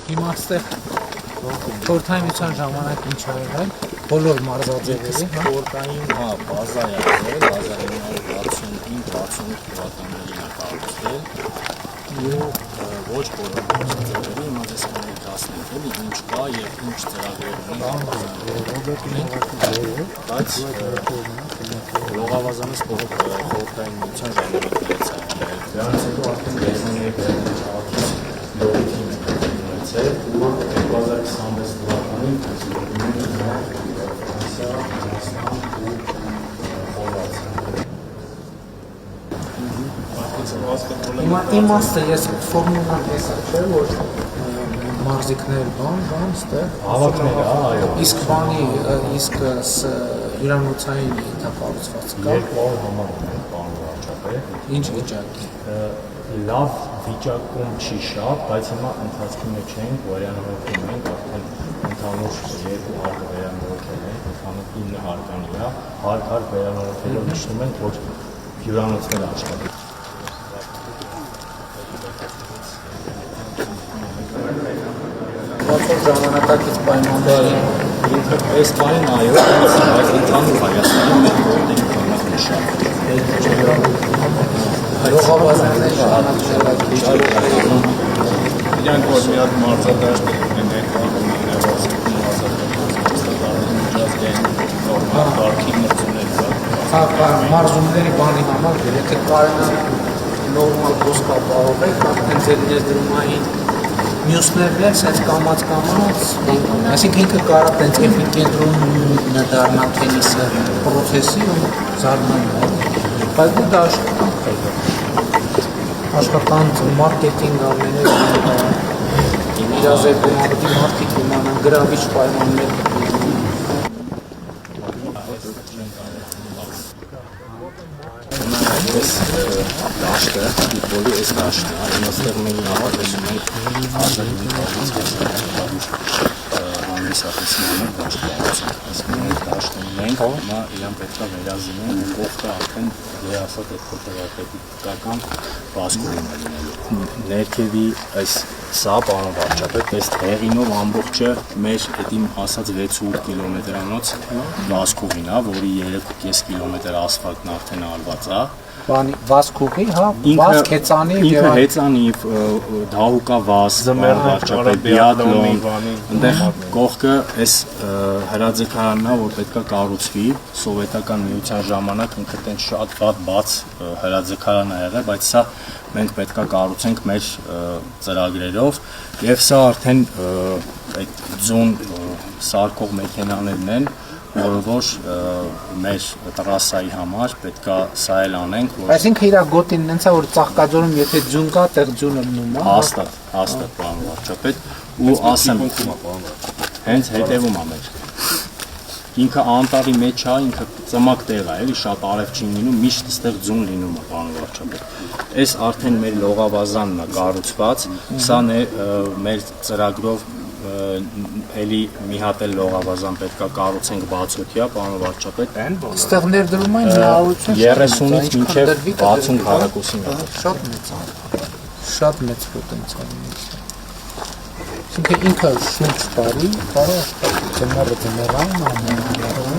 Հիմա այստեղ խորհրդային ժամանակ ինչ ա եղել, բոլոր մարզաձևերի, խորհրդային, բազա է եղել, 1965-68 թվականներին է կառուցվել ու ոչ բոլոր մարզաձևերի, հիմա դες կներկայացնենք էլի ինչ կա եւ ինչ ծրագրեր ունենք, բայց Լողավազանից խորհրդային միության ժամանակներից է եղել, դրանից հետո արդեն Լեզեների լողիքին է ունեցել ու 2026 թվականին Հիմա իմաստը ես ֆորմուլան տեսա, չէ, որ մարզիկներ բան, ստեղ հավաքներ, այո։ Իսկ հյուրանոցային ենթակառուցված կա։ Երկու համար ունենք բան վարչապետ։ Ինչ վիճակի։ Լավ վիճակում չի շատ, բայց հիմա ընթացքի մեջ ենք, վերանորոգում ենք, արդեն ընդհանուր երկու հարկ վերանորոգել ենք, ընդհանուր 9 հարկանի է, հարկ վերանորոգելով իջնում ենք, որ հյուրանոցները աշխատեն։ Բացող ժամանակակից պայմանների ինքը այս բանին այո, բայց ընդհանուր Հայաստանում մեր գործերի քանակը շատ է։ Լողավազանների ժամանակաշրջանը Իրանք որ մի հատ մարզադաշտ են ներկայացնում մարզումների բանի համար, եթե կարենան նորմալ ոսկա պահովեք, արդեն ձեր ներդրումային մյուսներն էլ սենց կամաց, այսինքն ինքը կարա տենց էվի կենտրոն դառնա թենիսը պրոֆեսի ու զարմանում, բայց դա աշխատանք, մարքեթինգ ամեներ իրազեկում ավելի մարդիկ իմանան գրավիչ պայմաններ Այս դաշտը, բոլի այս դաշտը, այնստեղ մենք նախատեսում ենք ազատի կողմից հանդիսատեսի համար դաշտ կառուցենք։ Այսինքն մենք դաշտը ունենք, հիմա իրան պետք է վերազինենք ու կողքը արդեն երասած այդ փոթորապետիկական վազքում է լինելու։ Ներքևի այս սա պարոն վարչապետ, այս հեղինով ամբողջը մեր այդ իմ ասած 6-8 կիլոմետրանոց վազքովին է, որի 3.5 կիլոմետր ասֆալտն արդեն արված է։ Վազքուղի, հա, վազք հեծանի ինքը հեծանի դահուկա վազ, վարչապետ, բիատլոն, ընդեղ կողքը այս հրաձգարանն է, որ պետք է կառուցվի, սովետական միության ժամանակ ինքը տենց շատ վատ բաց հրաձգարան է եղել, բայց սա մենք պետք է կառուցենք մեր ծրագրերով եւ սա արդեն այդ ձուն սարքող մեքենաներն են, որ մեր տրասայի համար պետք է սա էլ անենք, որ այսինքն իր գոտին նենց է որ ծաղկաձորում եթե ձուն կա, տեղ ձյունը մնում է։ հաստատ պարոն վարչապետ ու ասեմ հենց հետևում է մեր ինքը անտառի մեջ է, ինքը ծմակ տեղ է, էլի շատ արև չի լինում, միշտ այստեղ ձուն լինում է պարոն վարչապետ։ Այս արդեն մեր լողավազանն է կառուցված, սան է մեր ծրագրով էլի մի հատ էլ լողավազան պետք է կառուցենք բացօթյա, պարոն վարչապետ։ Այստեղ ներդրումային հնարավորություն 30-ից մինչև 60 քառակուսի մետր։ Շատ մեծ պոտենցիալ ունի։ Այսինքն ինքը շուրջ տարի կարող է աշխատել, ձմեռը ձմեռային, ամենալավը